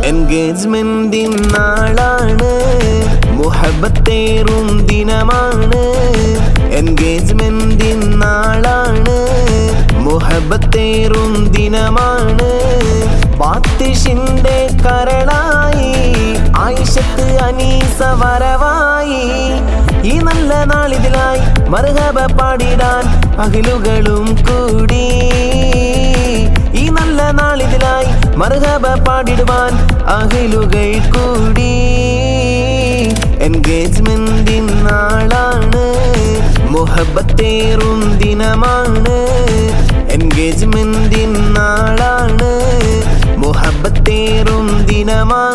എൻഗേജ്മെന്റിൻ നാളാണ്, മുഹബത്തേറും ദിനമാണ്. എൻഗേജ്മെന്റിൻ നാളാണ്, മുഹബത്തേറും ദിനമാണ്. ബാത്തിഷിന്റെ കരളായി ആയിഷത്ത് അനീസ വരവായി. ഈ നല്ല നാളിതിലായി മർഹബ പാടിടാൻ അഹ്ലുകളും കൂടി. ഈ നല്ല നാളിതിലായി മർഹബ പാടിടുവാൻ അഹ്ലുകൾ കൂടി. എൻഗേജ്മെന്റിൻ നാളാണ്, മുഹബത്തേറും ദിനമാണ്. എൻഗേജ്മെന്റിൻ നാളാണ്, മുഹബത്തേറും ദിനമാണ്.